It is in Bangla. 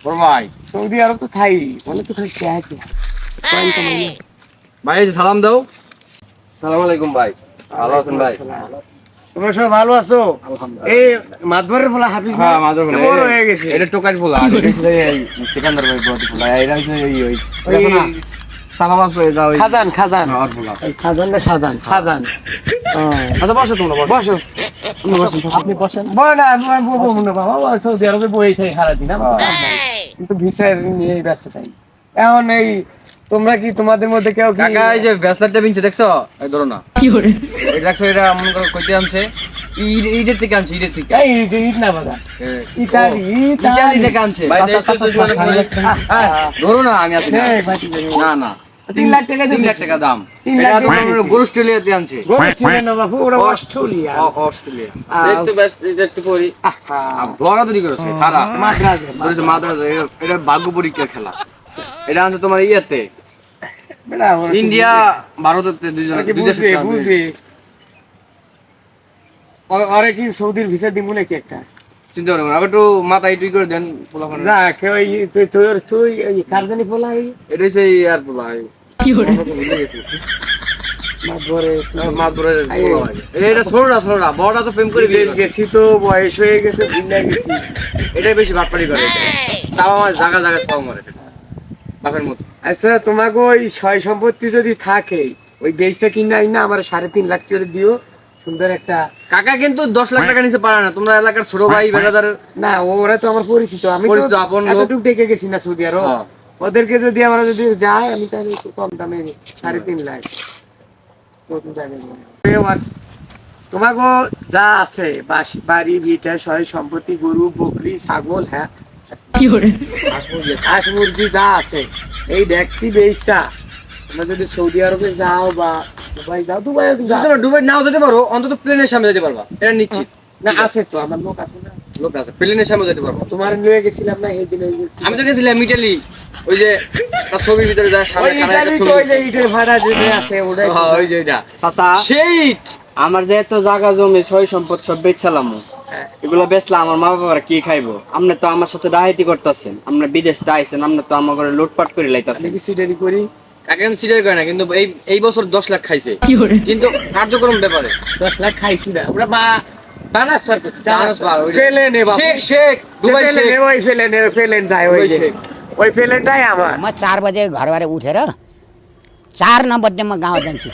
বড় ভাই সৌদি আরব তো থাই মানে তো খালি টাকা কি কয়েন কামাই না। ভাই এই যে সালাম দাও। সালাম আলাইকুম ভাই, ভালো আছেন ভাই? তোমরা সবাই ভালো আছো? এই মাদবরের বলা হাফিজ না? হ্যাঁ মাদর সে বলে বড় হয়ে গেছে। এটা টোকাই বলা আর এটা এই সিকান্দার ভাই বড় বলা এটা হচ্ছে ওই দেখো না সালাম আছে এটা ওই খাজান খাজান আর বলা এই খাজান না সাজান খাজান। আচ্ছা বসো তোমরা বসো বসো আপনি বসেন। বয় না আমি বলবো না বাবা, ও সৌদি আরবে বই খাই সারাদিন আমার তো কাম নাই। কিন্তু ভিসার নিয়ে ব্যস্ত থাকি এখন। এই তোমরা কি তোমাদের মধ্যে কেউ কি কাকা এই যে ব্যাচলারটা বিনছে দেখছো এই ধরো না কি করে এটা দেখছো এটা মন করে কইতে আনছে ইডের থেকে আনছে ইডের থেকে এই ইট না বাবা ইতালি ইটালি থেকে আনছে ভাই, ধরো না আমি আছি না না না 3 লাখ টাকা 3 লাখ টাকা দাম 3 এটা লাখ তোমার টাকা গোল অস্ট্রেলিয়াতে আনছে গোষ্ঠী না বাবু, ওরা অস্ট্রেলিয়া অস্ট্রেলিয়া একটু ব্যস্ত, এটা একটু পড়ি। বড় তৈরি করেছে খারাপ মাদ্রাজ ধরেছে মাদ্রাজ এটা ভাগ্য পরীক্ষার খেলা এটা আনছে তোমার ইয়েতে বেটা ইন্ডিয়া ভারতের দুইজন দুই দেশের বুঝে খেলা। বুঝে আরে কি সৌদির ভিসা দিব নাকি একটা? চিন্তা করবেন আবার একটু মাথায় টুই করে দেন পোলাপান যা কেউ তুই তুই এই কারদানি পোলাই এটা হচ্ছে আর পোলা কি করে ভুলে গেছি মাদবরে মাদুরের পোলা হয়। এটা ছোটরা বড়টা তো প্রেম করে বিয়ে বিদেশ করে। গেছি তো বয়স হয়ে গেছে, ভুলে গেছি। এটাই বেশি বাটপাড়ি করে চাওয়া মাছ জায়গা চাওয়া মারে বাপের মতো আচ্ছা তোমাকে ওই সয় সম্পত্তি যদি থাকে ওই বেচা কিনা না আমার 3.5 লাখ টাকা দিও, সুন্দর একটা। কাকা কিন্তু 10 লাখ টাকা নিচে পারে না তোমরা এলাকার ছোট ভাই বেড়াদার না ওরা তো আমার পরিচিত, আমি পরিচিত, তো আপন লোক। এতটুকু দেখে গেছি না সৌদি আরব। হ্যাঁ। ওদেরকে যদি আমরা যদি যাই আমি তাহলে একটু কম দামে 3.5 লাখ নতুন জায়গায় নেবো। আর তোমাকে যা আছে বাড়ি ভিটা সয় সম্পত্তি গরু বকরি ছাগল, হ্যাঁ হাঁস মুরগি যা আছে এই ডেকটি বেচা তোমরা যদি সৌদি আরবে যাও বা দুবাই যাও, দুবাই যদি তোমরা দুবাই নাও যেতে পারো অন্তত প্লেনের সামনে যেতে পারবা এটা নিশ্চিত না আছে তো আমার লোক আছে না। লোক আছে প্লেনের সামনে যেতে পারবা তোমার নিয়ে গেছিলাম না সেই দিন আমি তো গেছিলাম ইটালি ওই যে তার ছবির ভিতরে যায় সামনে খানা একটা ছবি ওই যে ইটের ভাড়া যেটা আছে ওটাই তো। হ্যাঁ, ওই যে এটা চাচা, সেই ইট। আমার যে এত জায়গা জমি সয় সম্পদ সব বেচলাম, হ্যাঁ। এগুলো বেচলে আমার মা বাবারা কি খাইবো? আপনি তো আমার সাথে ডাকাতি করতেছেন, আপনি বিদেশ আইছেন, আপনি তো আমার ঘরে লুটপাট করে আমি লাইতাছেন। কি সিটারি করি? কাকে কিন্তু সিটার করে না কিন্তু এই বছর 10 লাখ খাইছে কিন্তু কার্যক্রম ব্যাপারে 10 লাখ খাইছি না আমরা বানাস পার করছি বানাস পার, ওই যে- ফেলে নে বাবু শেখ দুবাই শেখ ওই ফেলেন যায় ওই দুবাই যে শেখ। ওই ফেলেনটাই আমার। म 4 बजे घरबाट उठेर 4 नबजेमा गाउँ जान्छु